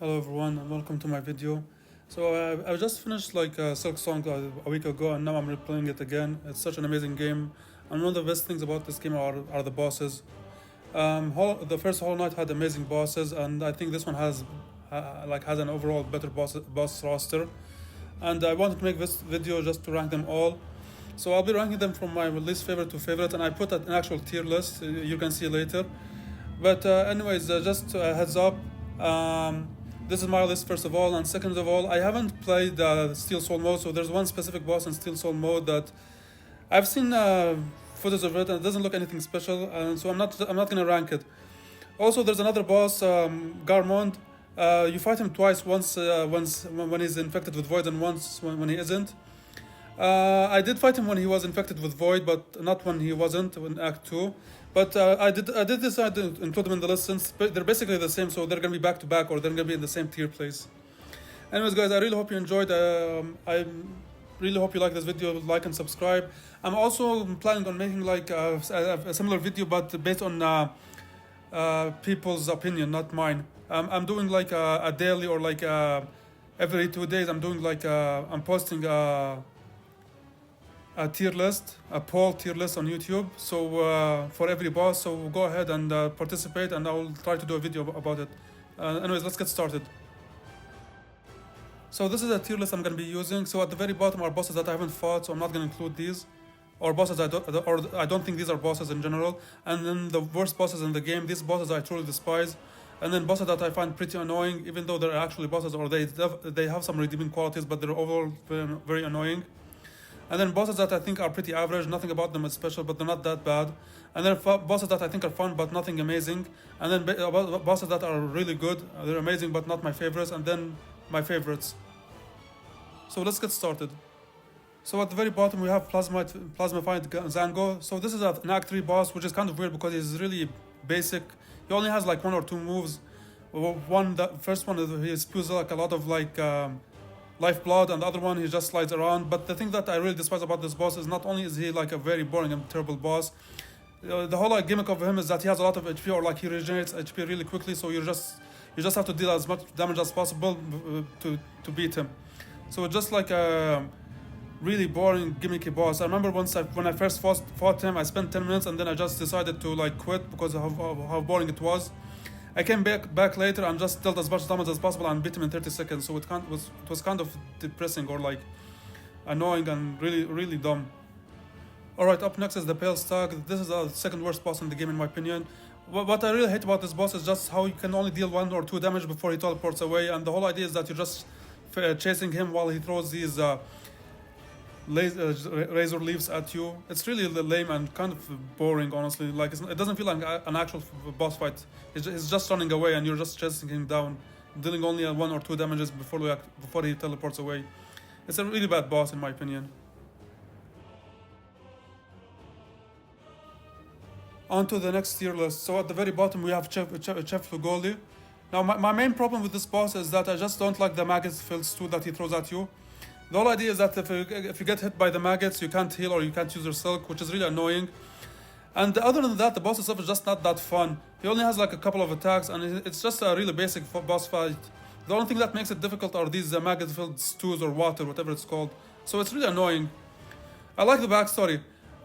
Hello everyone and welcome to my video. I just finished Silksong a week ago and now I'm replaying it again. It's such an amazing game, and one of the best things about this game are the bosses. The first Hollow Knight had amazing bosses, and I think this one has an overall better boss roster. And I wanted to make this video just to rank them all. So I'll be ranking them from my least favorite to favorite, and I put an actual tier list. You can see later. But anyways, just a heads up. This is my list first of all, and second of all, I haven't played Steel Soul mode, so there's one specific boss in Steel Soul mode that I've seen footage of it, and it doesn't look anything special, and so I'm not gonna rank it. Also, there's another boss, Garmond. You fight him twice, once when he's infected with Void, and once when he isn't. I did fight him when he was infected with Void, but not when he wasn't in Act 2. But I did decide to include them in the list since they're basically the same, so they're gonna be back to back, or they're gonna be in the same tier place. Anyways, guys, I really hope you enjoyed. I really hope you like this video. Like and subscribe. I'm also planning on making a similar video, but based on people's opinion, not mine. I'm doing like a daily or every 2 days. I'm doing I'm posting a tier list, a poll tier list on YouTube. So for every boss, so go ahead and participate, and I will try to do a video about it. Anyways, let's get started. So this is a tier list I'm going to be using. So at the very bottom are bosses that I haven't fought, so I'm not going to include these, or bosses I don't think these are bosses in general. And then the worst bosses in the game, these bosses I truly despise. And then bosses that I find pretty annoying, even though they're actually bosses, or they have some redeeming qualities, but they're overall very annoying. And then bosses that I think are pretty average, nothing about them is special, but they're not that bad. And then bosses that I think are fun, but nothing amazing. And then bosses that are really good, they're amazing, but not my favorites. And then my favorites. So let's get started. So at the very bottom we have Plasmified Zango. So this is an Act 3 boss, which is kind of weird because he's really basic. He only has like one or two moves. The first one is he spews like a lot of lifeblood, and the other one he just slides around. But the thing that I really despise about this boss is not only is he like a very boring and terrible boss, the whole gimmick of him is that he has a lot of HP, or he regenerates HP really quickly, so you just have to deal as much damage as possible to beat him. So it's just like a really boring gimmicky boss. I remember when I first fought him, I spent 10 minutes and then I just decided to quit because of how boring it was. I came back later and just dealt as much damage as possible and beat him in 30 seconds. So it was kind of depressing, or annoying and really dumb. Alright, up next is the Pale Stag. This is the second worst boss in the game in my opinion. What I really hate about this boss is just how you can only deal 1 or 2 damage before he teleports away, and the whole idea is that you're just chasing him while he throws these razor leaves at you. It's really lame and kind of boring, honestly. It doesn't feel like an actual boss fight. He's just running away and you're just chasing him down, dealing only 1 or 2 damages before he teleports away. It's a really bad boss in my opinion. On to the next tier list. So at the very bottom we have Chef Lugoli. Now my main problem with this boss is that I just don't like the maggot fields too that he throws at you. The whole idea is that if you get hit by the maggots, you can't heal or you can't use your silk, which is really annoying. And other than that, the boss itself is just not that fun. He only has a couple of attacks, and it's just a really basic boss fight. The only thing that makes it difficult are these maggot-filled stews or water, whatever it's called. So it's really annoying. I like the backstory,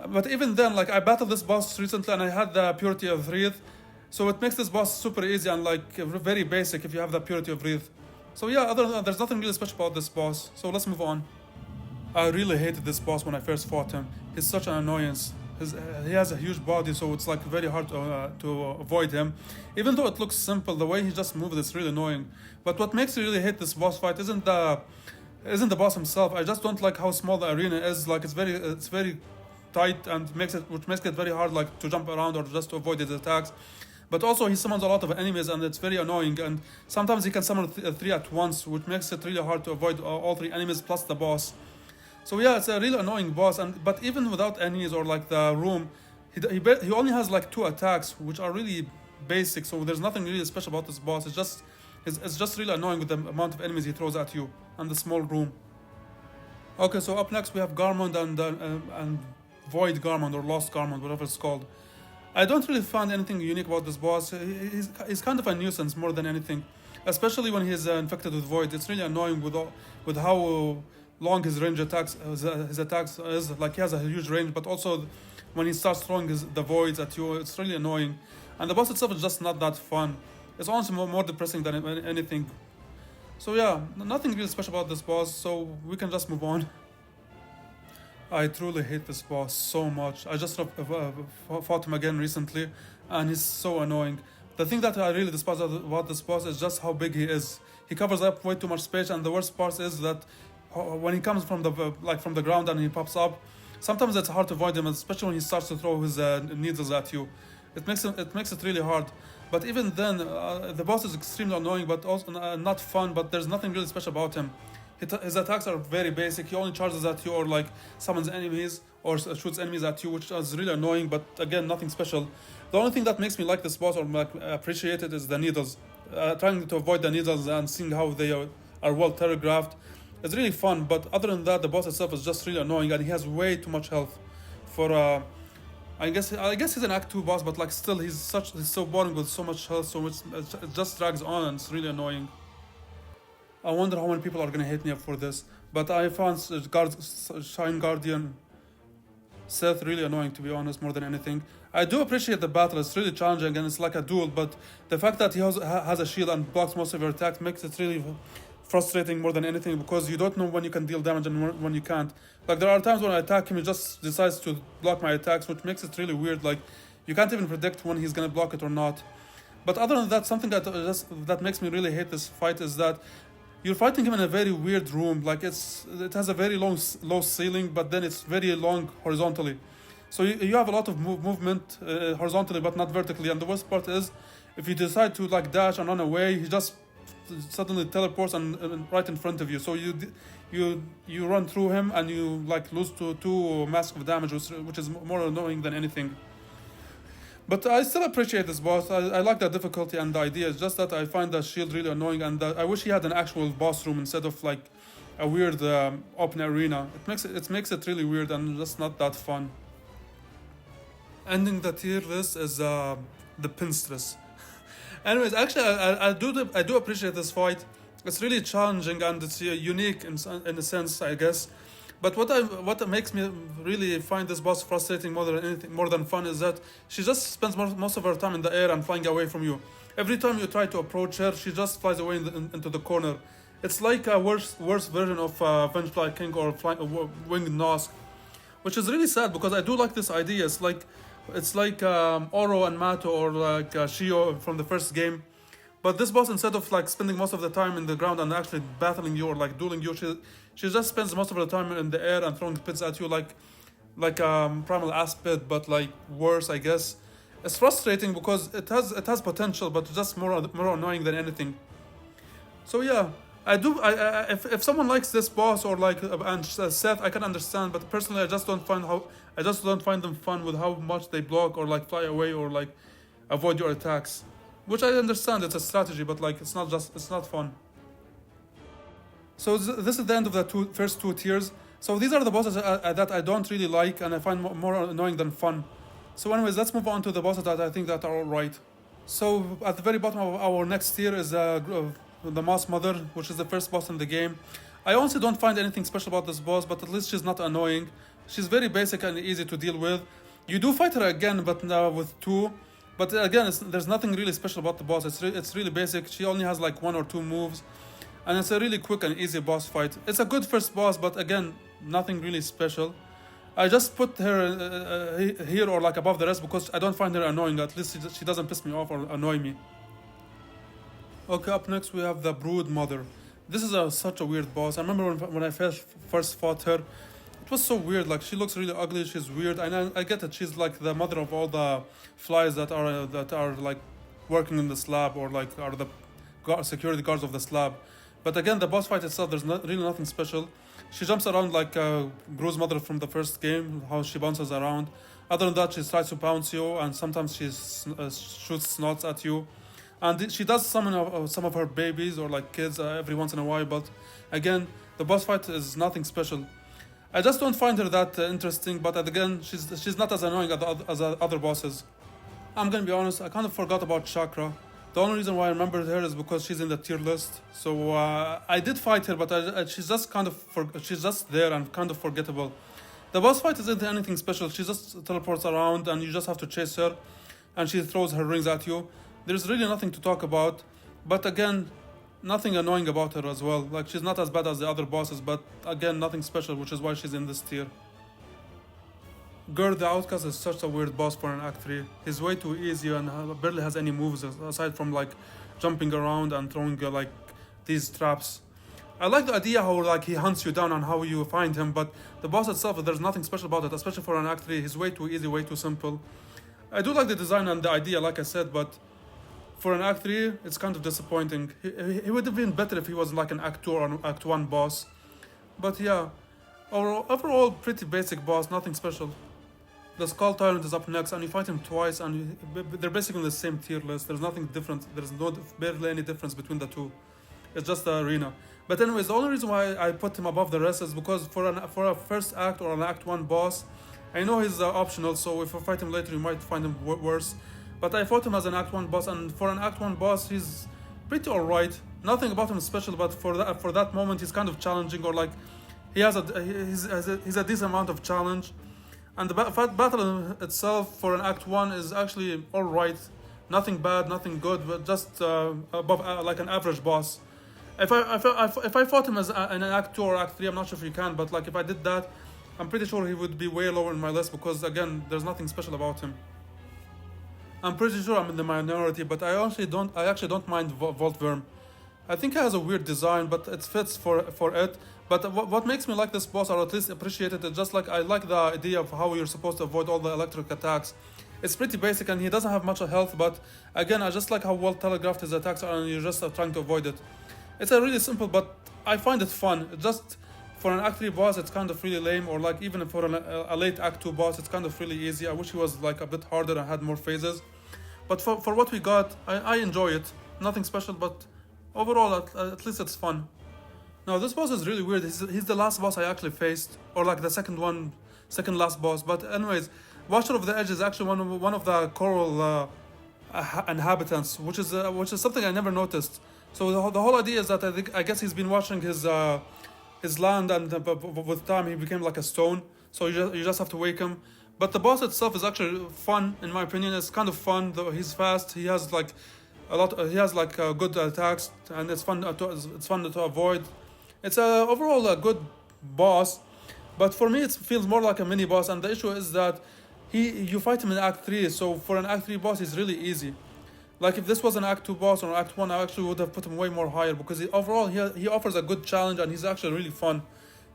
but even then, I battled this boss recently and I had the Purity of Wraith. So it makes this boss super easy and very basic if you have the Purity of Wraith. So yeah, other than that, there's nothing really special about this boss. So let's move on. I really hated this boss when I first fought him. He's such an annoyance. He has a huge body, so it's very hard to avoid him. Even though it looks simple, the way he just moves is really annoying. But what makes me really hate this boss fight isn't the boss himself. I just don't like how small the arena is. It's very tight, and which makes it very hard to jump around or just to avoid his attacks. But also he summons a lot of enemies and it's very annoying, and sometimes he can summon 3 at once, which makes it really hard to avoid all 3 enemies plus the boss. So yeah, it's a really annoying boss, but even without enemies or the room, he only has 2 attacks, which are really basic, so there's nothing really special about this boss. It's just really annoying with the amount of enemies he throws at you and the small room. Okay, so up next we have Garmond and Void Garmond, or Lost Garmond, whatever it's called. I don't really find anything unique about this boss. He's kind of a nuisance more than anything. especially when he's infected with void. It's really annoying with how long his range attacks, his attacks is. Like he has a huge range, but also when he starts throwing the voids at you, it's really annoying. And the boss itself is just not that fun. It's honestly more depressing than anything. So yeah, nothing really special about this boss. So we can just move on. I truly hate this boss so much. I just fought him again recently, and he's so annoying. The thing that I really despise about this boss is just how big he is. He covers up way too much space, and the worst part is that when he comes from the from the ground and he pops up, sometimes it's hard to avoid him, especially when he starts to throw his needles at you. It makes it really hard. But even then, the boss is extremely annoying, but also not fun. But there's nothing really special about him. His attacks are very basic. He only charges at you or like summons enemies or shoots enemies at you, which is really annoying. But again, nothing special. The only thing that makes me like this boss or like appreciate it is the needles. Trying to avoid the needles and seeing how they are well telegraphed is really fun. But other than that, the boss itself is just really annoying, and he has way too much health. For I guess he's an Act 2 boss, but like still he's so boring with so much health, so much it just drags on and it's really annoying. I wonder how many people are gonna hate me for this, but I found Shine Guardian Seth really annoying, to be honest, more than anything. I do appreciate the battle, it's really challenging and it's like a duel, but the fact that he has a shield and blocks most of your attacks makes it really frustrating more than anything, because you don't know when you can deal damage and when you can't. Like there are times when I attack him, he just decides to block my attacks, which makes it really weird. Like you can't even predict when he's gonna block it or not. But other than that, something that makes me really hate this fight is that you're fighting him in a very weird room. Like it has a very low ceiling, but then it's very long horizontally. So you have a lot of movement horizontally, but not vertically. And the worst part is, if you decide to like dash and run away, he just suddenly teleports and right in front of you. So you run through him and you like lose to 2 massive damage, which is more annoying than anything. But I still appreciate this boss. I like the difficulty and the idea. It's just that I find the shield really annoying, and I wish he had an actual boss room instead of like a weird open arena. It makes it really weird and just not that fun. Ending the tier list is the Pinstress. Anyways, actually, I do appreciate this fight. It's really challenging and it's unique in a sense, I guess. But what makes me really find this boss frustrating more than fun, is that she just spends most of her time in the air and flying away from you. Every time you try to approach her, she just flies away into the corner. It's like a worse version of Vengefly King or Winged Nosk, which is really sad because I do like this idea. It's like Oro and Mato or like Shio from the first game. But this boss, instead of like spending most of the time in the ground and actually battling you or like dueling you, she just spends most of the time in the air and throwing pits at you like Primal Aspid, but like worse, I guess. It's frustrating because it has potential, but just more annoying than anything. So yeah, if someone likes this boss or like and Seth, I can understand, but personally, I just don't find them fun with how much they block or like fly away or like avoid your attacks. Which I understand, it's a strategy, but like it's not fun. So this is the end of the first two tiers. So these are the bosses that I don't really like and I find more annoying than fun. So anyways, let's move on to the bosses that I think that are alright. So at the very bottom of our next tier is the Moss Mother, which is the first boss in the game. I honestly don't find anything special about this boss, but at least she's not annoying. She's very basic and easy to deal with. You do fight her again, but now with 2. But again, there's nothing really special about the boss. It's really basic. She only has like 1 or 2 moves. And it's a really quick and easy boss fight. It's a good first boss, but again, nothing really special. I just put her here or like above the rest because I don't find her annoying. At least she doesn't piss me off or annoy me. Okay, up next we have the Brood Mother. This is such a weird boss. I remember when I first fought her. It was so weird. Like she looks really ugly. She's weird, and I get that she's like the mother of all the flies that are like working in the slab or like are the security guards of the slab. But again, the boss fight itself, there's really nothing special. She jumps around like Gru's mother from the first game, how she bounces around. Other than that, she tries to pounce you, and sometimes she shoots snots at you. And she does summon some of her babies or like kids every once in a while. But again, the boss fight is nothing special. I just don't find her that interesting, but again, she's not as annoying as other bosses. I'm gonna be honest, I kind of forgot about Chakra. The only reason why I remembered her is because she's in the tier list. So I did fight her, but she's just she's just there and kind of forgettable. The boss fight isn't anything special. She just teleports around and you just have to chase her, and she throws her rings at you. There's really nothing to talk about. But again, nothing annoying about her as well. Like, she's not as bad as the other bosses, but again, nothing special, which is why she's in this tier. Gerd the Outcast is such a weird boss for an Act 3. He's way too easy and barely has any moves aside from like jumping around and throwing like these traps. I like the idea how like he hunts you down and how you find him, but the boss itself, there's nothing special about it, especially for an Act 3. He's way too easy, way too simple. I do like the design and the idea, like I said, but for an Act 3, it's kind of disappointing. He would have been better if he was like an Act 2 or an Act 1 boss. But yeah, overall pretty basic boss, nothing special. The Skull Tyrant is up next, and you fight him twice, and they're basically in the same tier list. There's nothing different. There's barely any difference between the two. It's just the arena. But anyways, the only reason why I put him above the rest is because for a first act or an Act 1 boss, I know he's optional, so if you fight him later, you might find him worse. But I fought him as an Act 1 boss, and for an Act 1 boss, he's pretty alright. Nothing about him is special, but for that moment, he's kind of challenging, or like he's a decent amount of challenge. And the battle itself for an Act 1 is actually alright. Nothing bad, nothing good, but just above like an average boss. If I fought him as in an Act 2 or Act 3, I'm not sure if you can, but like if I did that, I'm pretty sure he would be way lower in my list because again, there's nothing special about him. I'm pretty sure I'm in the minority, but I actually don't mind Vault Worm. I think he has a weird design, but it fits for it. But what makes me like this boss, or at least appreciate it, is just like I like the idea of how you're supposed to avoid all the electric attacks. It's pretty basic, and he doesn't have much health, but again, I just like how well telegraphed his attacks are, and you're just trying to avoid it. It's a really simple, but I find it fun. It just, for an Act 3 boss, it's kind of really lame, or like even for a late Act 2 boss, it's kind of really easy. I wish he was like a bit harder and had more phases. But for what we got, I enjoy it. Nothing special, but overall, at least it's fun. Now, this boss is really weird. He's the last boss I actually faced, or like the second last boss. But anyways, Watcher of the Edge is actually one of the coral inhabitants, which is something I never noticed. So the whole idea is that I guess he's been watching his land, and with time he became like a stone. So you just have to wake him. But the boss itself is actually fun, in my opinion. It's kind of fun. Though he's fast. He has like He has like good attacks, and it's fun to avoid. It's overall a good boss, but for me it feels more like a mini boss. And the issue is that you fight him in Act 3. So for an Act 3 boss, he's really easy. Like if this was an Act 2 boss or Act 1, I actually would have put him way more higher because overall he offers a good challenge and he's actually really fun.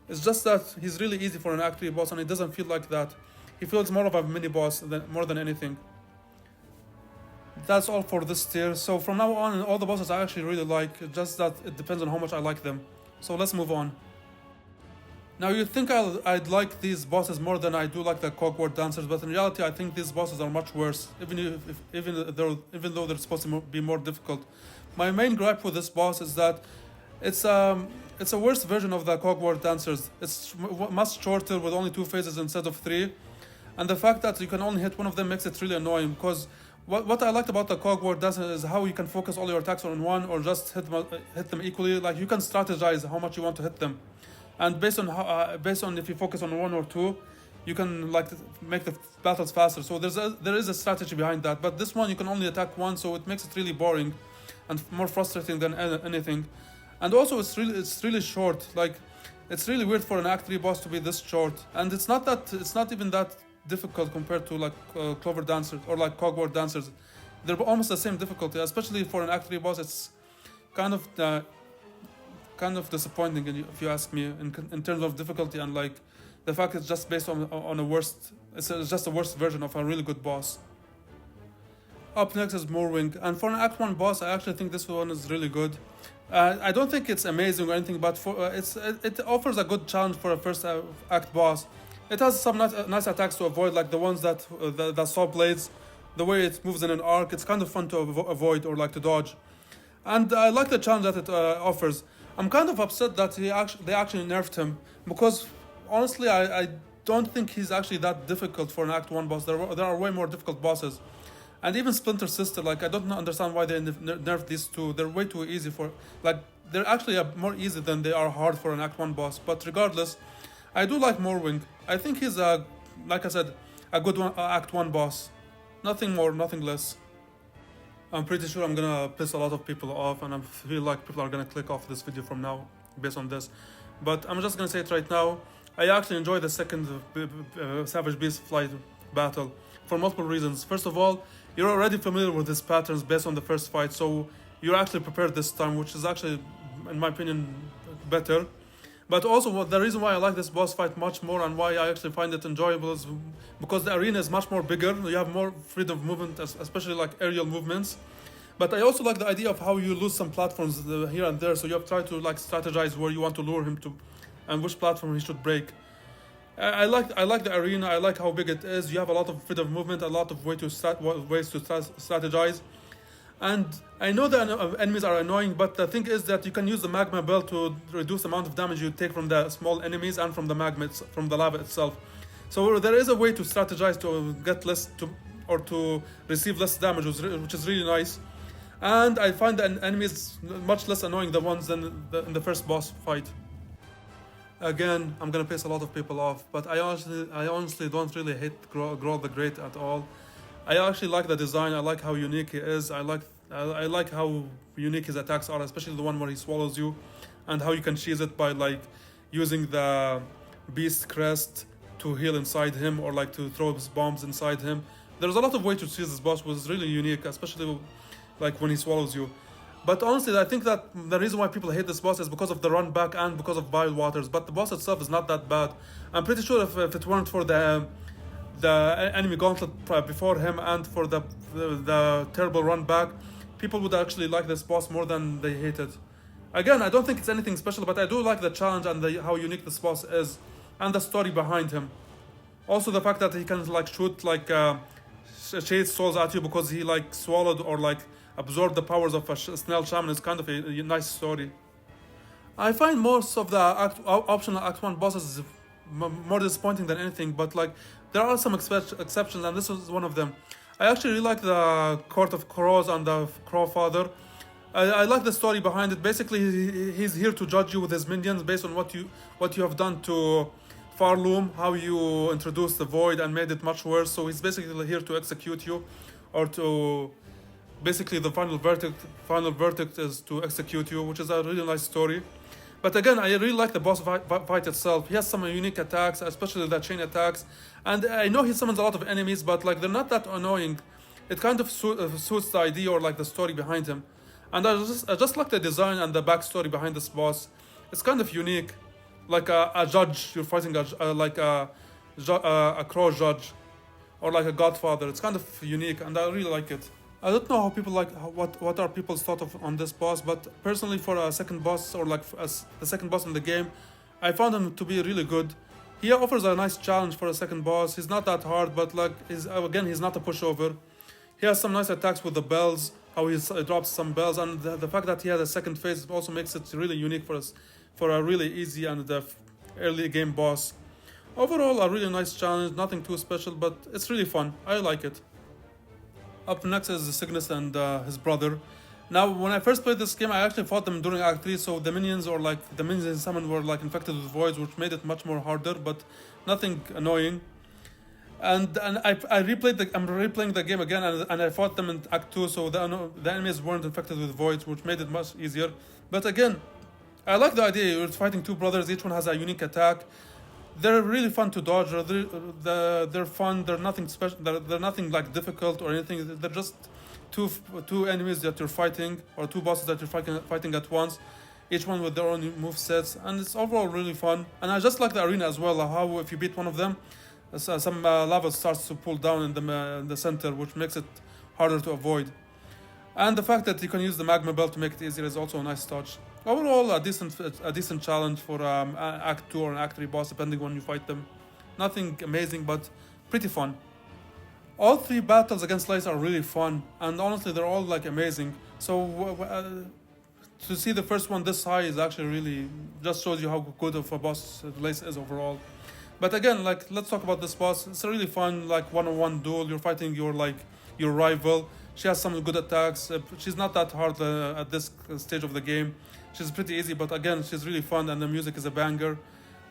It's just that he's really easy for an Act 3 boss, and it doesn't feel like that. He feels more of a mini boss more than anything. That's all for this tier. So from now on, all the bosses I actually really like, just that it depends on how much I like them. So let's move on. Now you'd think I'd like these bosses more than I do like the Cogward Dancers, but in reality I think these bosses are much worse, even though they're supposed to be more difficult. My main gripe with this boss is that it's a worse version of the Cogward Dancers. It's much shorter with only 2 phases instead of 3, and the fact that you can only hit one of them makes it really annoying because what I liked about the Cogward Dancers is how you can focus all your attacks on one or just hit them equally. Like you can strategize how much you want to hit them. And based on if you focus on 1 or 2, you can like make the battles faster. So there is a strategy behind that. But this one you can only attack one, so it makes it really boring and more frustrating than anything. And also it's really short. Like it's really weird for an Act 3 boss to be this short. And it's not even that difficult compared to like Clover Dancers or like Cogward Dancers. They're almost the same difficulty, especially for an Act 3 boss. It's kind of disappointing if you ask me in terms of difficulty, and like the fact it's just based on it's just a worse version of a really good boss. Up next is Morwing, and for an Act 1 boss I actually think this one is really good. I don't think it's amazing or anything, but it offers a good challenge for a first act boss. It has some nice attacks to avoid, like the ones that saw blades, the way it moves in an arc. It's kind of fun to avoid or like to dodge, and I like the challenge that it offers. I'm kind of upset that they actually nerfed him because honestly I don't think he's actually that difficult for an Act 1 boss. There are way more difficult bosses, And even Splinter Sister, like I don't understand why they nerfed these two. They're way too easy for, like, they're actually more easy than they are hard for an Act 1 boss. But regardless, I do like Morwing. I think he's a, like I said, a good one, Act 1 boss. Nothing more, nothing less. I'm pretty sure I'm gonna piss a lot of people off, and I feel like people are gonna click off this video from now based on this. But I'm just gonna say it right now. I actually enjoyed the second Savage Beast Flight battle for multiple reasons. First of all, you're already familiar with his patterns based on the first fight, so you're actually prepared this time, which is actually, in my opinion, better. But also, the reason why I like this boss fight much more and why I actually find it enjoyable is because the arena is much more bigger. You have more freedom of movement, especially like aerial movements. But I also like the idea of how you lose some platforms here and there, so you have tried to like strategize where you want to lure him to, and which platform he should break. I like the arena. I like how big it is. You have a lot of freedom of movement, a lot of ways to strategize. And I know the enemies are annoying, but the thing is that you can use the magma bell to reduce the amount of damage you take from the small enemies and from the magma, from the lava itself. So there is a way to strategize to get less or to receive less damage, which is really nice. And I find the enemies much less annoying than ones in the first boss fight. Again, I'm gonna piss a lot of people off, but I honestly don't really hate Growl the Great at all. I actually like the design. I like how unique he is. I like how unique his attacks are, especially the one where he swallows you, and how you can cheese it by like using the beast crest to heal inside him, or like to throw his bombs inside him. There's a lot of ways to cheese this boss, which is really unique, especially like when he swallows you. But honestly, I think that the reason why people hate this boss is because of the run back and because of Bile Waters. But the boss itself is not that bad. I'm pretty sure if it weren't for the enemy gauntlet before him and for the terrible run back, people would actually like this boss more than they hate it. Again, I don't think it's anything special, but I do like the challenge and how unique this boss is, and the story behind him. Also, the fact that he can like shoot like shade souls at you because he like swallowed or like absorbed the powers of a snail shaman is kind of a nice story. I find most of the optional Act 1 bosses more disappointing than anything, but like there are some exceptions, and this is one of them. I actually really like the Court of Crows and the Crow Father. I like the story behind it. Basically, he's here to judge you with his minions based on what you have done to Farloom, how you introduced the Void and made it much worse. So he's basically here to execute you, or to basically the final verdict is to execute you, which is a really nice story. But again, I really like the boss fight itself. He has some unique attacks, especially the chain attacks. And I know he summons a lot of enemies, but like they're not that annoying. It kind of suits the idea or like the story behind him. And I just like the design and the backstory behind this boss. It's kind of unique. Like a judge, you're fighting a crow judge, or like a godfather. It's kind of unique, and I really like it. I don't know how people what are people's thought on this boss, but personally, for a second boss or like as the second boss in the game, I found him to be really good. He offers a nice challenge for a second boss. He's not that hard, but like he's not a pushover. He has some nice attacks with the bells, how he drops some bells, and the fact that he has a second phase also makes it really unique for us, for a really easy and early game boss. Overall, a really nice challenge, nothing too special, but it's really fun. I like it. Up next is Cygnus and his brother. Now, when I first played this game, I actually fought them during Act 3, so the minions in summon were like infected with voids, which made it much more harder, but nothing annoying. And I'm replaying the game again, and I fought them in Act 2, so the enemies weren't infected with voids, which made it much easier. But again, I like the idea. You're fighting two brothers, each one has a unique attack. They're really fun to dodge. They're fun. They're nothing special. They're nothing like difficult or anything. They're just two enemies that you're fighting, or two bosses that you're fighting at once, each one with their own move sets, and it's overall really fun. And I just like the arena as well. How if you beat one of them, some lava starts to pull down in the center, which makes it harder to avoid. And the fact that you can use the magma belt to make it easier is also a nice touch. Overall, a decent challenge for Act 2 or an Act 3 boss, depending on when you fight them. Nothing amazing, but pretty fun. All three battles against Lace are really fun, and honestly, they're all like amazing. So to see the first one this high is actually really just shows you how good of a boss Lace is overall. But again, like let's talk about this boss. It's a really fun like one-on-one duel. You're fighting your like your rival. She has some good attacks. She's not that hard at this stage of the game. She's pretty easy, but again, she's really fun, and the music is a banger.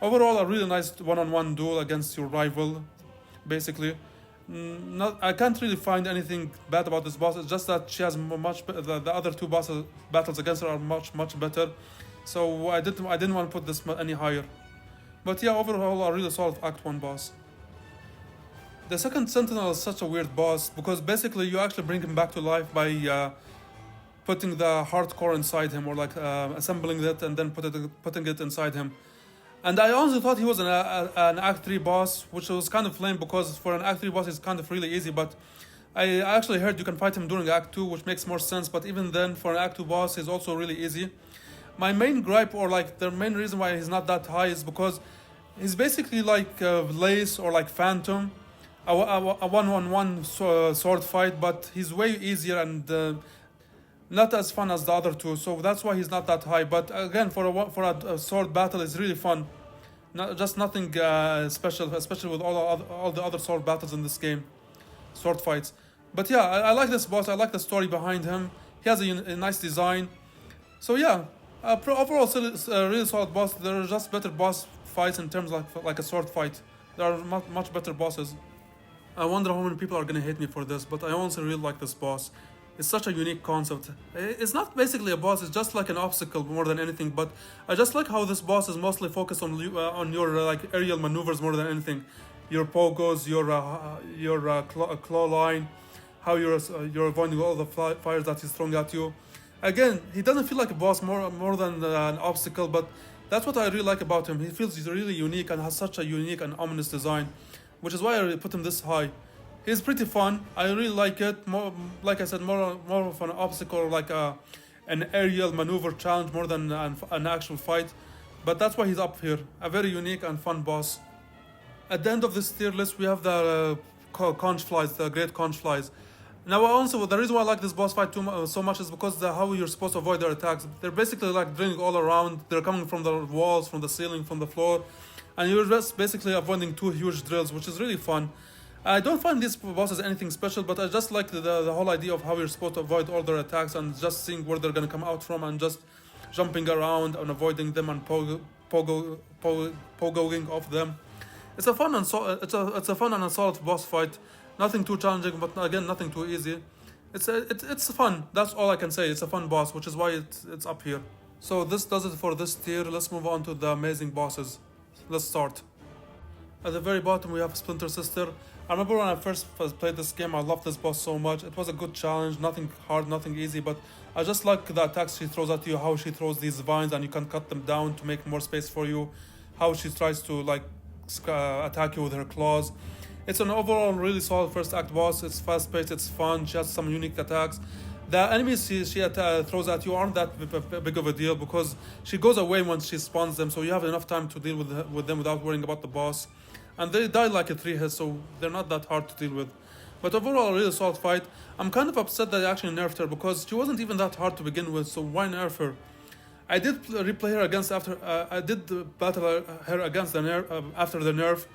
Overall, a really nice one-on-one duel against your rival, basically. I can't really find anything bad about this boss. It's just that she has the other two battles against her are much better. So I didn't want to put this any higher. But yeah, overall, a really solid Act 1 boss. The second Sentinel is such a weird boss because basically you actually bring him back to life by putting the hardcore inside him, or like assembling it and then putting it inside him. And I honestly thought he was an Act 3 boss, which was kind of lame because for an Act 3 boss it's kind of really easy, but I actually heard you can fight him during Act 2, which makes more sense, but even then, for an Act 2 boss, he's also really easy. My main gripe, or like the main reason why he's not that high, is because he's basically like Lace or like Phantom, a one-on-one sword fight, but he's way easier and not as fun as the other two, so that's why he's not that high. But again, for a sword battle, it's really fun. Just nothing special, especially with all the other sword battles in this game, sword fights. But yeah, I like this boss. I like the story behind him. He has a nice design. So yeah, overall, still it's a really solid boss. There are just better boss fights in terms like a sword fight. There are much better bosses. I wonder how many people are gonna hate me for this, but I honestly really like this boss. It's such a unique concept. It's not basically a boss, it's just like an obstacle more than anything, but I just like how this boss is mostly focused on your like aerial maneuvers more than anything. Your pogos, your claw line, how you're avoiding all the fires that he's throwing at you. Again, he doesn't feel like a boss more than an obstacle, but that's what I really like about him. He feels really unique and has such a unique and ominous design, which is why I put him this high. He's pretty fun. I really like it. More, like I said, more of an obstacle, or like an aerial maneuver challenge more than an actual fight. But that's why he's up here. A very unique and fun boss. At the end of this tier list, we have the conch flies, the great conch flies. Now, also, the reason why I like this boss fight so much is because how you're supposed to avoid their attacks. They're basically like drilling all around. They're coming from the walls, from the ceiling, from the floor, and you're just basically avoiding two huge drills, which is really fun. I don't find these bosses anything special, but I just like the whole idea of how you're supposed to avoid all their attacks and just seeing where they're gonna come out from and just jumping around and avoiding them and pogoing off them. It's a fun and it's a fun and a solid boss fight. Nothing too challenging, but again, nothing too easy. It's fun. That's all I can say. It's a fun boss, which is why it's up here. So this does it for this tier. Let's move on to the amazing bosses. Let's start. At the very bottom, we have Splinter Sister. I remember when I first played this game, I loved this boss so much. It was a good challenge, nothing hard, nothing easy, but I just like the attacks she throws at you, how she throws these vines and you can cut them down to make more space for you, how she tries to like attack you with her claws. It's an overall really solid first act boss. It's fast paced, it's fun, she has some unique attacks. The enemies she throws at you aren't that big of a deal because she goes away once she spawns them, so you have enough time to deal with them without worrying about the boss. And they die like a 3 hits, so they're not that hard to deal with. But overall, a really solid fight. I'm kind of upset that they actually nerfed her because she wasn't even that hard to begin with, so why nerf her? I did replay her against I did battle her against the nerf after the nerf,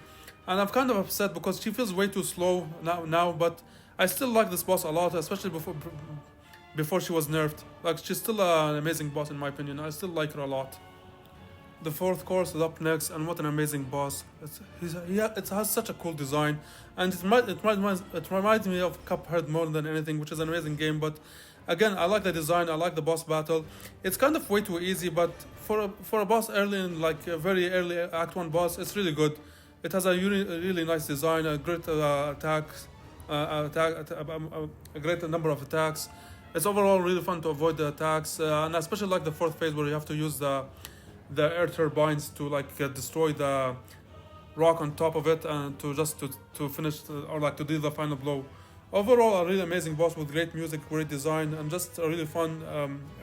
and I'm kind of upset because she feels way too slow now. But I still like this boss a lot, especially before she was nerfed. Like, she's still an amazing boss in my opinion. I still like her a lot. The fourth course is up next, and what an amazing boss. It has such a cool design, and it reminds me of Cuphead more than anything, which is an amazing game, but again, I like the design, I like the boss battle. It's kind of way too easy, but for a boss early in, like a very early Act 1 boss, it's really good. It has a really nice design, a great a great number of attacks. It's overall really fun to avoid the attacks, and I especially like the fourth phase where you have to use the air turbines to like destroy the rock on top of it and to finish or like to deal the final blow. Overall, a really amazing boss with great music, great design, and just a really fun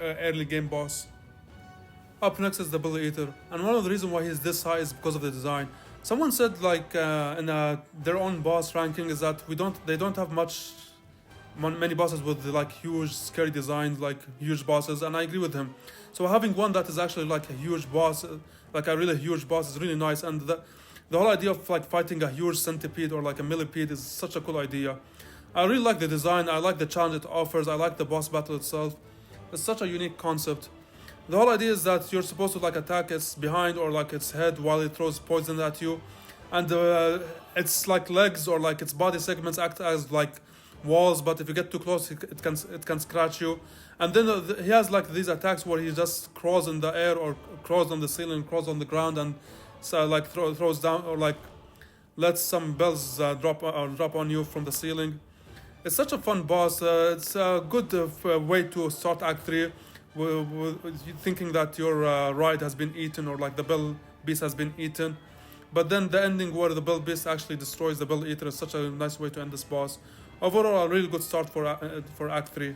early game boss. Up next is the Bully Eater, and one of the reasons why he's this high is because of the design. Someone said like in their own boss ranking is that they don't have many bosses with like huge scary designs, like huge bosses, and I agree with him. So having one that is actually like a huge boss, like a really huge boss, is really nice. And the whole idea of like fighting a huge centipede or like a millipede is such a cool idea. I really like the design, I like the challenge it offers, I like the boss battle itself. It's such a unique concept. The whole idea is that you're supposed to like attack its behind or like its head while it throws poison at you, and its like legs or like its body segments act as like walls. But if you get too close, it can scratch you. And then he has like these attacks where he just crawls in the air or crawls on the ceiling, crawls on the ground, and so like throws down or like lets some bells drop on you from the ceiling. It's such a fun boss. It's a good way to start Act 3, thinking that your ride has been eaten or like the Bell Beast has been eaten. But then the ending where the Bell Beast actually destroys the Bell Eater is such a nice way to end this boss. Overall, a really good start for Act 3.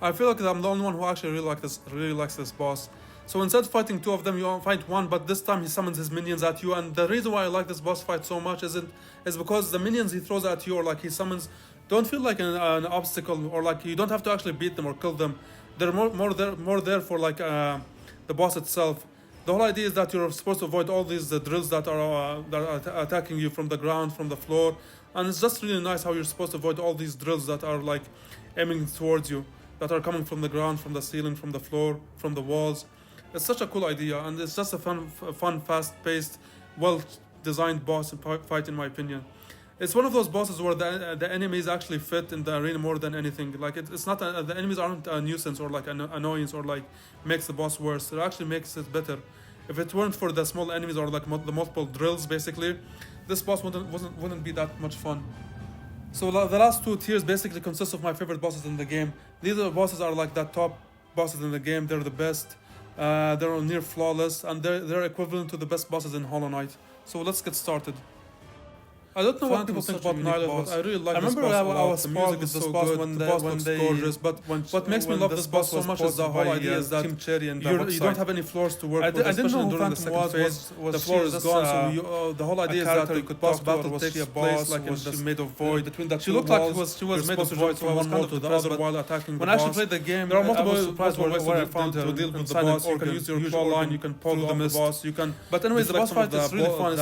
I feel like I'm the only one who actually really likes this boss. So instead of fighting two of them, you fight one, but this time he summons his minions at you. And the reason why I like this boss fight so much is because the minions he throws at you or like he summons don't feel like an obstacle, or like you don't have to actually beat them or kill them. They're more there for like the boss itself. The whole idea is that you're supposed to avoid all these drills that are attacking you from the ground, from the floor, and it's just really nice how you're supposed to avoid all these drills that are like aiming towards you, that are coming from the ground, from the ceiling, from the floor, from the walls. It's such a cool idea, and it's just a fun, fast-paced, well-designed boss fight, in my opinion. It's one of those bosses where the enemies actually fit in the arena more than anything. Like it's not the enemies aren't a nuisance or like an annoyance or like makes the boss worse. It actually makes it better. If it weren't for the small enemies or like the multiple drills, basically, this boss wouldn't be that much fun. So the last two tiers basically consist of my favorite bosses in the game. These bosses are like the top bosses in the game. They're the best. They're near flawless, and they're equivalent to the best bosses in Hollow Knight. So let's get started. I don't know what people think about Nyla, but I really like this boss a lot. I was spoiled with this boss when the boss looks gorgeous, but what makes me love this boss so much is the whole idea is that you don't have any floors to work with, especially during the second phase. The floor is gone, so the whole idea is that the boss battle takes place like was she made of void. She looked like she was made of void from one wall to the other while attacking the boss. When I actually played the game, there are multiple surprises where I found her to deal with the boss. You can use your claw line, you can pull the boss, you can. But anyways, the boss fight is really fun.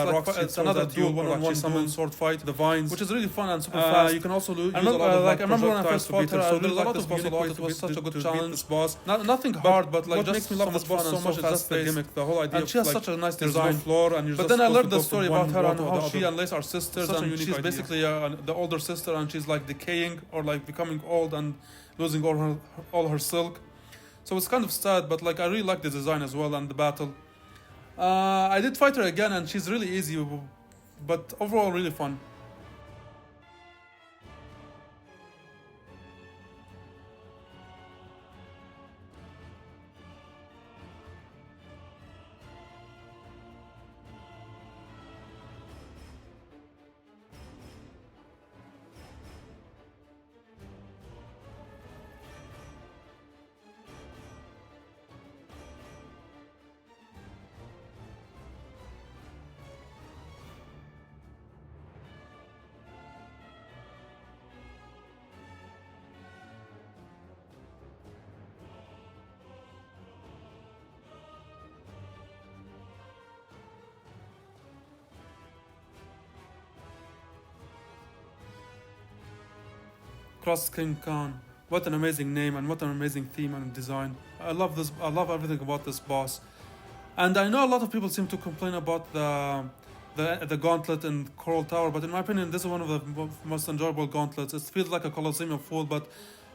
It's another duel one-on-one sword fight, the vines, which is really fun and super fast. You can also use a lot of like I remember when I first fought her, so there's a lot of unique ways it was such a good challenge. This boss, nothing hard, but like what makes me love this boss so much is just the gimmick, the whole idea. And she has such a nice design floor, and but then I learned the story about her and how she and Lace are sisters, and she's basically the older sister, and she's like decaying or like becoming old and losing all her silk. So it's kind of sad, but like I really like the design as well and the battle. I did fight her again, and she's really easy, but overall really fun. Cross King Khan. What an amazing name and what an amazing theme and design. I love this. I love everything about this boss. And I know a lot of people seem to complain about the gauntlet in Coral Tower, but in my opinion, this is one of the most enjoyable gauntlets. It feels like a Colosseum of Fool, but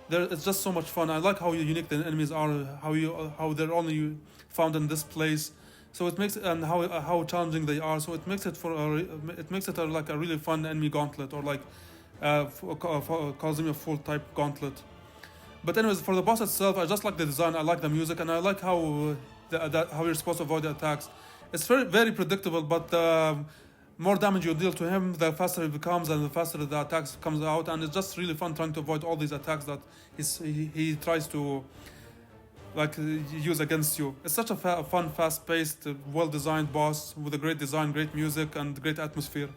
it's just so much fun. I like how unique the enemies are, how they're only found in this place. So it makes and how challenging they are. So it makes it like a really fun enemy gauntlet, or like Colosseum of Fool type gauntlet. But anyways, for the boss itself, I just like the design. I like the music, and I like how how you're supposed to avoid the attacks. It's very very predictable, but more damage you deal to him, the faster it becomes, and the faster the attacks comes out. And it's just really fun trying to avoid all these attacks that he tries to like use against you. It's such a fun, fast-paced, well-designed boss with a great design, great music, and great atmosphere.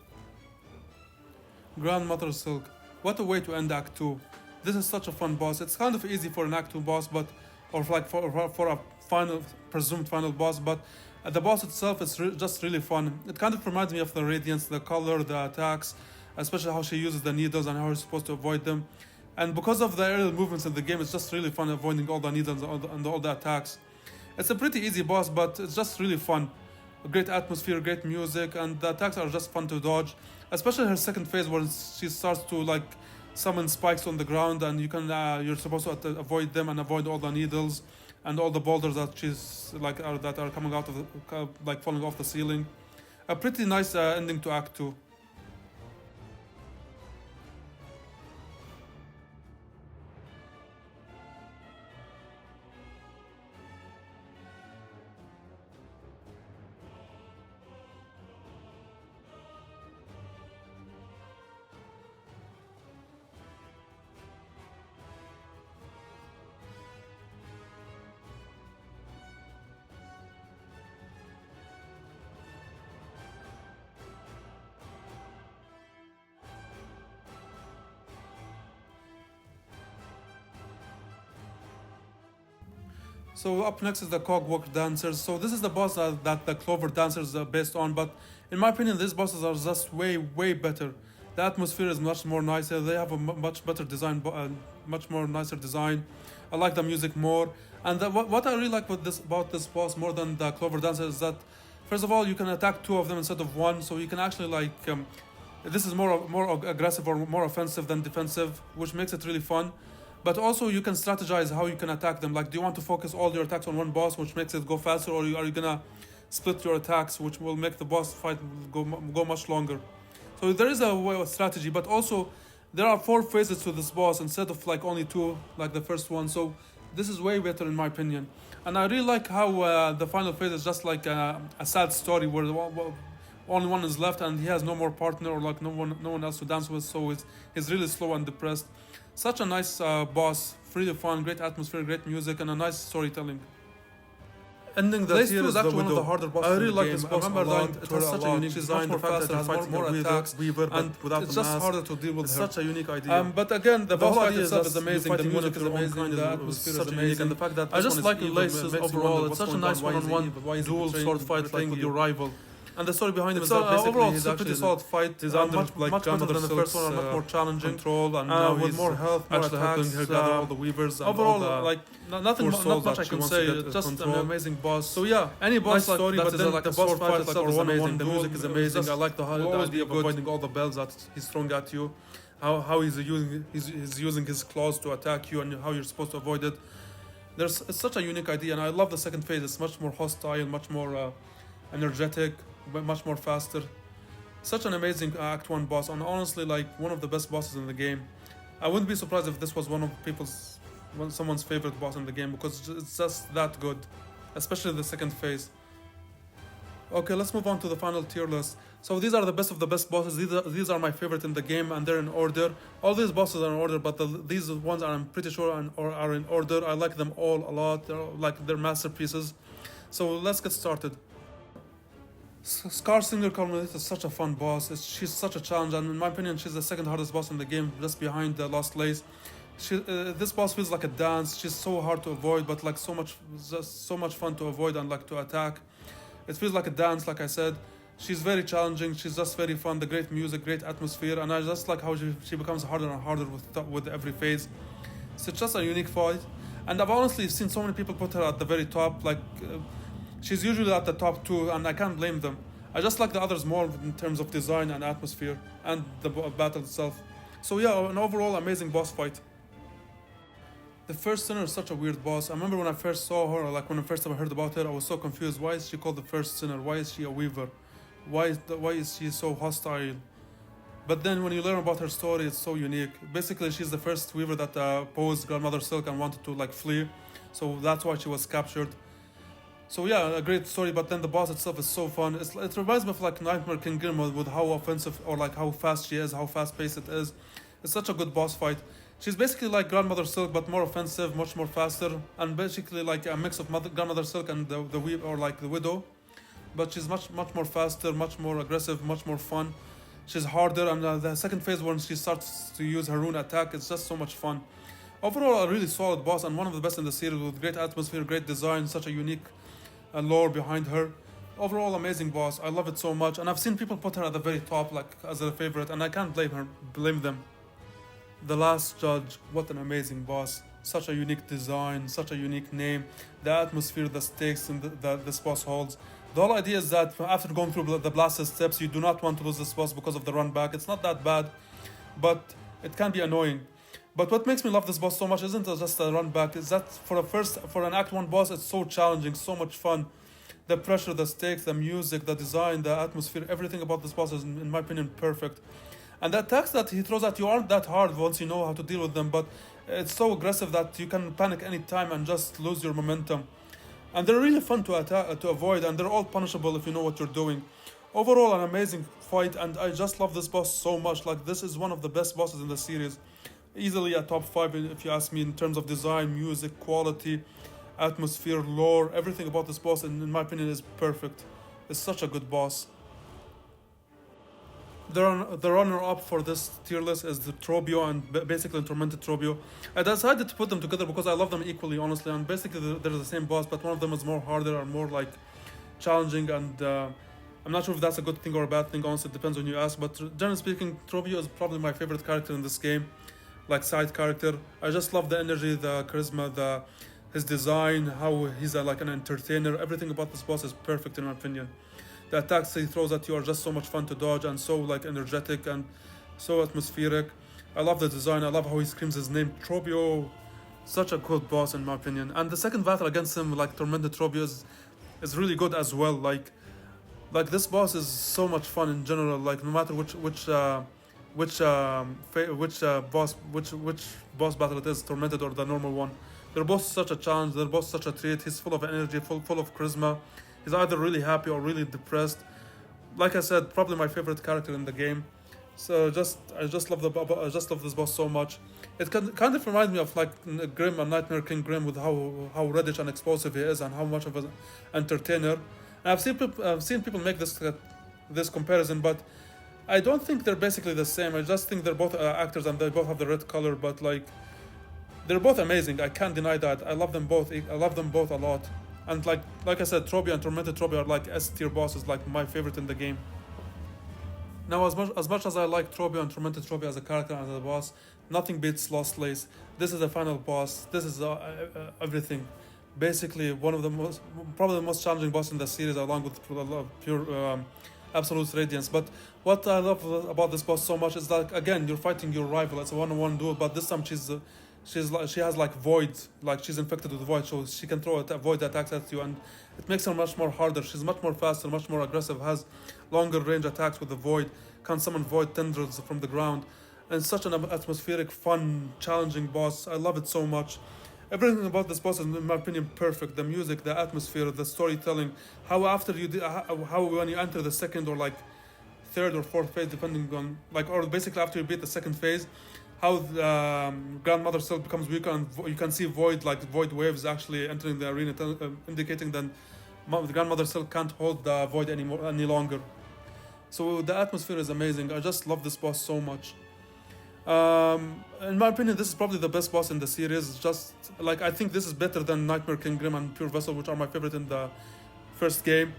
Grandmother Silk. What a way to end Act 2. This is such a fun boss. It's kind of easy for an Act 2 boss, but or like for a presumed final boss, but the boss itself is just really fun. It kind of reminds me of the Radiance, the color, the attacks, especially how she uses the needles and how you're supposed to avoid them. And because of the aerial movements in the game, it's just really fun avoiding all the needles and all the attacks. It's a pretty easy boss, but it's just really fun. Great atmosphere, great music, and the attacks are just fun to dodge. Especially her second phase, where she starts to like summon spikes on the ground, and you're supposed to avoid them and avoid all the needles and all the boulders that she's like that are coming out of the like falling off the ceiling. A pretty nice ending to Act 2. So up next is the Cogwalk Dancers. So this is the boss that the Clover Dancers are based on, but in my opinion, these bosses are just way better. The atmosphere is much more nicer. They have a much better design, much more nicer design. I like the music more, and what I really like about this boss more than the Clover Dancers is that, first of all, you can attack two of them instead of one, so you can actually this is more aggressive or more offensive than defensive, which makes it really fun. But also you can strategize how you can attack them. Like, do you want to focus all your attacks on one boss, which makes it go faster, or are you gonna split your attacks, which will make the boss fight go much longer? So there is a way of strategy, but also there are 4 phases to this boss instead of like only 2, like the first one. So this is way better in my opinion, and I really like how the final phase is just like a sad story where only one is left and he has no more partner or like no one else to dance with. So he's really slow and depressed. Such a nice boss, really fun, great atmosphere, great music, and a nice storytelling. Ending the tier is actually one of the harder bosses. I really like this boss a lot. It has such a unique design. The fact that it has more attacks, Weaver, and without it's just harder to deal with her. Such a unique idea. But again, the boss fight itself is amazing. The music is amazing. The atmosphere is amazing. And the fact that I just like Laces overall. It's such a nice one-on-one dual sword fight with your rival. And the story behind him is that basically overall it's a pretty solid fight. He's under much better than the first one, much more challenging control, and now with more health, more attacks. Her gather all the weavers. Overall, like not much I can say. It's just an amazing boss. So yeah, any boss nice story, but then like the boss fight itself is amazing. The music is amazing. I like the idea of avoiding all the bells that he's throwing at you. How he's using his claws to attack you, and how you're supposed to avoid it. It's such a unique idea, and I love the second phase. It's much more hostile, much more energetic, much more faster. Such an amazing Act 1 boss, and honestly like one of the best bosses in the game. I wouldn't be surprised if this was someone's favorite boss in the game, because it's just that good, especially the second phase. Okay, let's move on to the final tier list. So these are the best of the best bosses. These are my favorite in the game, and they're in order. All these bosses are in order, but these ones I'm pretty sure are in order. I like them all a lot. They're masterpieces. So let's get started. Scar Singer Culminate is such a fun boss. She's such a challenge, and in my opinion, she's the second hardest boss in the game, just behind the Lost Lace. This boss feels like a dance. She's so hard to avoid, but like so much fun to avoid and like to attack. It feels like a dance, like I said. She's very challenging. She's just very fun. The great music, great atmosphere, and I just like how she becomes harder and harder with every phase. So it's just a unique fight, and I've honestly seen so many people put her at the very top, she's usually at the top 2, and I can't blame them. I just like the others more in terms of design and atmosphere and the battle itself. So yeah, an overall amazing boss fight. The First Sinner is such a weird boss. I remember when I first saw her, like when I first ever heard about her, I was so confused. Why is she called the First Sinner? Why is she a Weaver? Why is she so hostile? But then when you learn about her story, it's so unique. Basically, she's the first Weaver that opposed Grandmother Silk and wanted to like flee. So that's why she was captured. So yeah, a great story, but then the boss itself is so fun. It reminds me of like Nightmare King Girma with how offensive or like how fast she is, how fast paced it is. It's such a good boss fight. She's basically like Grandmother Silk, but more offensive, much more faster, and basically like a mix of Grandmother Silk and the Widow. But she's much more faster, much more aggressive, much more fun. She's harder, and the second phase when she starts to use her rune attack, it's just so much fun. Overall, a really solid boss and one of the best in the series, with great atmosphere, great design, such a unique lore behind her. Overall, amazing boss. I love it so much, and I've seen people put her at the very top, like as a favorite, and I can't blame them. The Last Judge, what an amazing boss. Such a unique design, such a unique name, the atmosphere, the stakes and that this boss holds. The whole idea is that after going through the blasted steps, you do not want to lose this boss because of the run back. It's not that bad, but it can be annoying. But what makes me love this boss so much isn't just a run back, is that for an Act 1 boss, it's so challenging, so much fun. The pressure, the stakes, the music, the design, the atmosphere, everything about this boss is, in my opinion, perfect. And the attacks that he throws at you aren't that hard once you know how to deal with them, but it's so aggressive that you can panic any time and just lose your momentum. And they're really fun to attack, to avoid, and they're all punishable if you know what you're doing. Overall, an amazing fight, and I just love this boss so much. Like, this is one of the best bosses in the series. Easily a top 5 if you ask me, in terms of design, music, quality, atmosphere, lore. Everything about this boss, in my opinion, is perfect. It's such a good boss. The runner-up for this tier list is the Trobio and basically Tormented Trobio. I decided to put them together because I love them equally, honestly, and basically they're the same boss, but one of them is more harder and more like challenging, and I'm not sure if that's a good thing or a bad thing, honestly, it depends on you ask, but generally speaking, Trobio is probably my favorite character in this game, like side character. I just love the energy, the charisma, his design, how he's like an entertainer. Everything about this boss is perfect in my opinion. The attacks he throws at you are just so much fun to dodge and so like energetic and so atmospheric. I love the design. I love how he screams his name, Trobio. Such a good boss in my opinion. And the second battle against him, like Tormented Trobio, is really good as well. Like this boss is so much fun in general. Like no matter which boss battle it is, Tormented or the normal one, they're both such a challenge. They're both such a treat. He's full of energy, full of charisma. He's either really happy or really depressed. Like I said, probably my favorite character in the game. So I just love this boss so much. It kind of reminds me of like Grimm and Nightmare King Grimm, with how reddish and explosive he is and how much of an entertainer. And I've seen people make this comparison, but I don't think they're basically the same. I just think they're both actors and they both have the red color, but like they're both amazing. I can't deny that. I love them both. I love them both a lot. And like I said, Trobio and Tormented Trobio are like S tier bosses, like my favorite in the game. Now, as much as I like Trobio and Tormented Trobio as a character and as a boss, nothing beats Lost Lace. This is the final boss. This is everything. Basically, probably the most challenging boss in the series, along with pure Absolute Radiance. But what I love about this boss so much is that, again, you're fighting your rival. It's a one-on-one duel, but this time she has like void, like she's infected with void, so she can throw void attacks at you, and it makes her much more harder. She's much more faster, much more aggressive, has longer range attacks with the void, can summon void tendrils from the ground, and such an atmospheric, fun, challenging boss. I love it so much. Everything about this boss is, in my opinion, perfect. The music, the atmosphere, the storytelling, how when you enter the second or like third or fourth phase, depending on or basically after you beat the second phase, how the grandmother cell becomes weaker, and you can see void waves actually entering the arena, indicating that the grandmother cell can't hold the void any longer. So the atmosphere is amazing. I just love this boss so much. In my opinion, this is probably the best boss in the series. Just like I think this is better than Nightmare King Grimm and Pure Vessel, which are my favorite in the first game.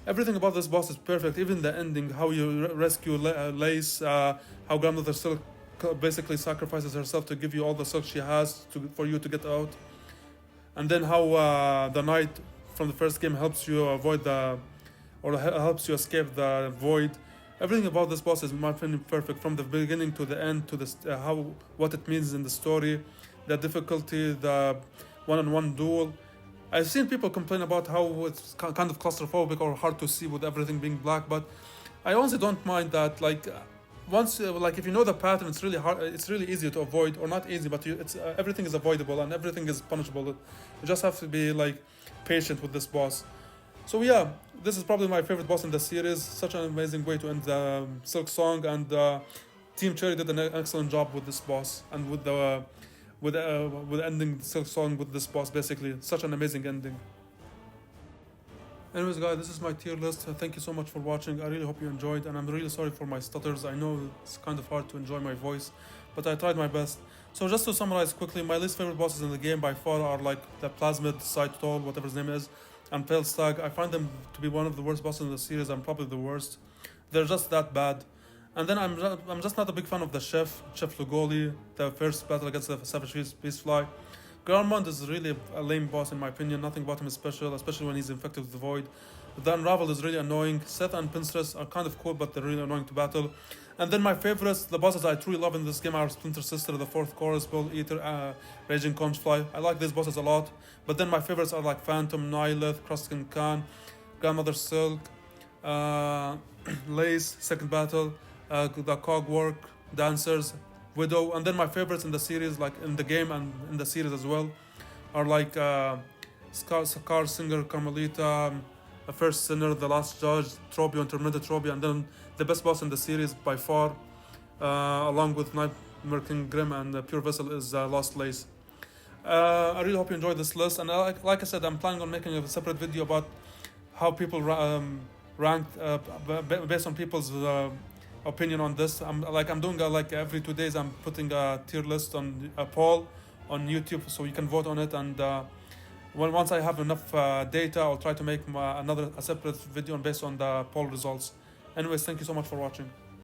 Everything about this boss is perfect. Even the ending, how you rescue Lace, how grandmother cell basically sacrifices herself to give you all the silk she has for you to get out, and then how the knight from the first game helps you helps you escape the void. Everything about this boss is, in my opinion, perfect from the beginning to the end, to what it means in the story, the difficulty, the one-on-one duel. I've seen people complain about how it's kind of claustrophobic or hard to see with everything being black, but I honestly don't mind that. Once if you know the pattern, it's really hard. It's really easy to avoid, or not easy, but everything is avoidable and everything is punishable. You just have to be patient with this boss. So yeah, this is probably my favorite boss in the series. Such an amazing way to end the Silksong, and Team Cherry did an excellent job with this boss and with ending Silksong with this boss. Basically, such an amazing ending. Anyways, guys, this is my tier list. Thank you so much for watching. I really hope you enjoyed, and I'm really sorry for my stutters. I know it's kind of hard to enjoy my voice, but I tried my best. So just to summarize quickly, my least favorite bosses in the game by far are the Plasmid, Side Toll, whatever his name is, and Pale Stag. I find them to be one of the worst bosses in the series, and probably the worst. They're just that bad. And then I'm just not a big fan of the Chef Lugoli, the first battle against the Savage Beastfly. Garmond is really a lame boss in my opinion. Nothing about him is special, especially when he's infected with the Void. The Unravel is really annoying. Seth and Pinstress are kind of cool, but they're really annoying to battle. And then my favorites, the bosses I truly love in this game are Splinter Sister, the Fourth Chorus, Bull Eater, Raging Conchfly. I like these bosses a lot. But then my favorites are like Phantom, Nihilith, Kruskin Khan, Grandmother Silk, Lace, Second Battle, the Cogwork, Dancers, Widow. And then my favorites in the series, like in the game and in the series as well, are like Scar Singer, Carmelita, the First Sinner, the Last Judge, Trobio, Intermittent Trobio, and then the best boss in the series by far, along with Nightmare King Grim and Pure Vessel, is Lost Lace. I really hope you enjoyed this list, and like I said, I'm planning on making a separate video about how people ranked based on people's opinion on this. I'm doing like every 2 days I'm putting a tier list on a poll on YouTube, so you can vote on it. And once I have enough data, I'll try to make a separate video based on the poll results. Anyways, thank you so much for watching.